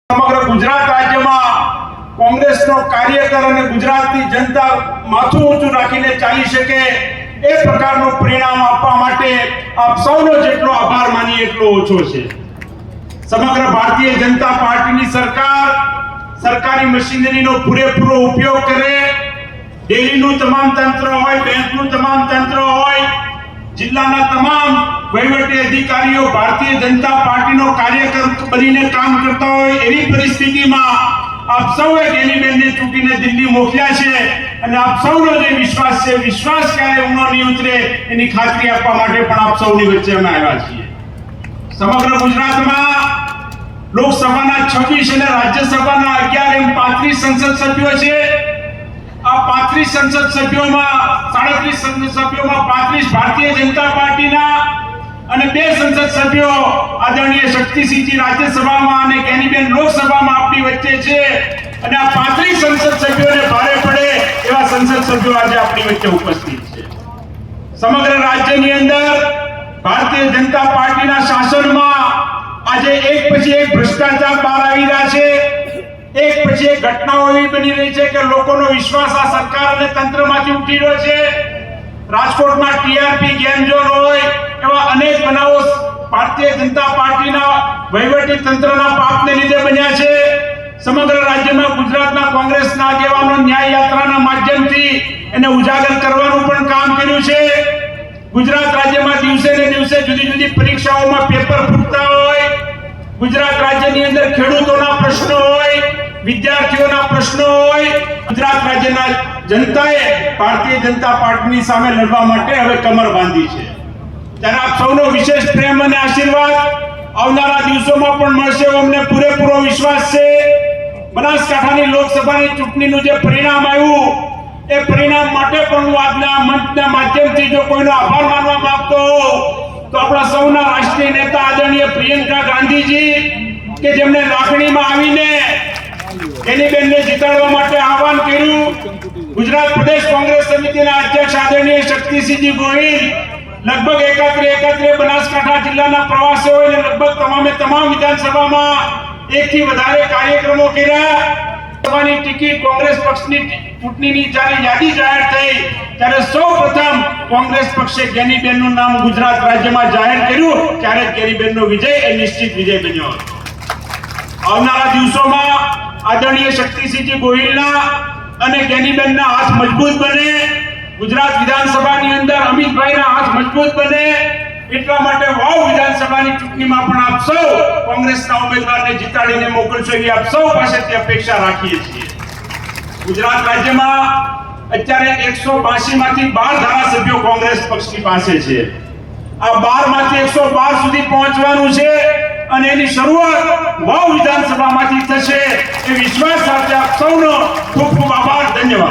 સમગ્ર ગુજરાત રાજ્યમાં કોંગ્રેસનો કાર્યકર અને ગુજરાતની જનતા માથું ઊંચું રાખીને ચાલી શકે એ પ્રકારનું પરિણામ આપવા માટે આપ સૌનો જેટલો આભાર માનીએ એટલો ઓછો છે। સમગ્ર ભારતીય જનતા પાર્ટીની સરકાર સરકારી મશીનરીનો પૂરેપૂરો ઉપયોગ કરે, ડેરીનું તમામ તંત્ર હોય, બેંકનું તમામ તંત્ર હોય, જિલ્લાના તમામ વહીવટી અધિકારીઓ ભારતીય જનતા પાર્ટીનો કાર્યકર બનીને કામ કરતા હોય એવી પરિસ્થિતિમાં આપ સૌએ ગેનીબેનને ચૂંટીને દિલ્હી મોકલ્યા છે અને આપ સૌનો જે વિશ્વાસ છે, વિશ્વાસ ક્યારે ઊંડો નહીં ઉતરે એની ખાતરી આપવા માટે પણ આપ સૌની વચ્ચે અમે આવ્યા છીએ। સમગ્ર ગુજરાતમાં લોકસભાના 26 અને રાજ્યસભાના 11 એમ 35 સંસદ સભ્યો છે। આ 35 સંસદ સભ્યોમાં 37 સંસદ સભ્યોમાં 35 ભારતીય જનતા પાર્ટીના અને 2 સંસદ સભ્યો આદરણીય શક્તિસિંહજી રાજ્યસભામાં અને જ્ઞાનીબેન લોકસભામાં આપણી વચ્ચે છે અને આ 35 સંસદ સભ્યોને ભારે પડે એવા સંસદ સભ્યો આજે આપણી વચ્ચે ઉપસ્થિત છે। સમગ્ર રાજ્યની અંદર ભારતીય જનતા પાર્ટીના શાસનમાં આજે એક પછી એક ભ્રષ્ટાચાર બહાર આવી રહ્યા છે, એક પછી એક ઘટનાઓ એવી બની રહી છે કે લોકોનો વિશ્વાસ આ સરકાર અને તંત્રમાંથી ઉઠી રહ્યો છે। રાજકોટમાં ટીઆરપી ગેમ ઝોન હોય એવા અનેક બનાવો ભારતીય જનતા પાર્ટીના વહીવટી તંત્રના પાપને લીધે બન્યા છે। સમગ્ર રાજ્યમાં ગુજરાતના કોંગ્રેસના આગેવાનો ન્યાય યાત્રાના માધ્યમથી એને ઉજાગર કરવાનું પણ કામ કર્યું છે। ગુજરાત રાજ્યમાં દિવસે ને દિવસે જુદી જુદી પરીક્ષાઓમાં પેપર ફૂટતા હોય, ગુજરાત રાજ્યની અંદર ખેડૂતોના પ્રશ્નો હોય, વિદ્યાર્થીઓના પ્રશ્નો હોય, ગુજરાત રાજ્યના જનતાએ ભારતીય જનતા પાર્ટીની સામે લડવા માટે હવે કમર બાંધી છે। ત્યારે આપ સૌનો વિશેષ પ્રેમ અને આશીર્વાદ આવનારા દિવસોમાં પણ મળશે એવો અમને પૂરેપૂરો વિશ્વાસ છે। બનાસકાંઠાની લોકસભાની ચૂંટણીનું જે પરિણામ આવ્યું એ પરિણામ માટે પણ હું આજના મંચના માધ્યમથી જો કોઈનો આભાર માનવા માંગતો હોઉં તો આપણા સૌના રાષ્ટ્રીય નેતા આદરણીય પ્રિયંકા ગાંધીજી કે જેમણે લાકડીમાં આવીને ગેનીબેનને જીતાડવા માટે આહવાન કર્યું, ગુજરાત પ્રદેશ કોંગ્રેસ સમિતિના અધ્યક્ષ આદરણીય શક્તિસિંહજી ગોહિલ લગભગ એકાત્રે બનાસકાંઠા જિલ્લાના પ્રવાસે હોય અને લગભગ તમામ વિધાનસભામાં એકથી વધારે કાર્યક્રમો કર્યા। સભાની ટિકિટ કોંગ્રેસ પક્ષની ચૂંટણીની જ્યારે યાદી જાહેર થઈ ત્યારે સૌપ્રથમ કોંગ્રેસ પક્ષે ગેનીબેનનું નામ ગુજરાત રાજ્યમાં જાહેર કર્યું, ત્યારે ગેનીબેનનો વિજય એ નિશ્ચિત વિજય બન્યો। આવનારા દિવસોમાં આદરણીય શક્તિસિંહજી ગોહિલના અને ગેનીબેનના હાથ મજબૂત બને, ગુજરાત વિધાનસભાની અંદર અમિતભાઈના હાથ મજબૂત બને એટલા માટે વાવ વિધાનસભાની ચૂંટણીમાં પણ આપ સૌ કોંગ્રેસના ઉમેદવારને જીતાડીને મોકલશો એવી આપ સૌ પાસેથી અપેક્ષા રાખીએ છીએ। ગુજરાત રાજ્યમાં અત્યારે 182 માંથી 12 ધારાસભ્યો કોંગ્રેસ પક્ષની પાસે છે। આ 12 માંથી 112 સુધી પહોંચવાનું છે અને એની શરૂઆત વાવ વિધાનસભામાંથી થશે એ વિશ્વાસ સાથે આપ સૌનો ખૂબ ખૂબ આભાર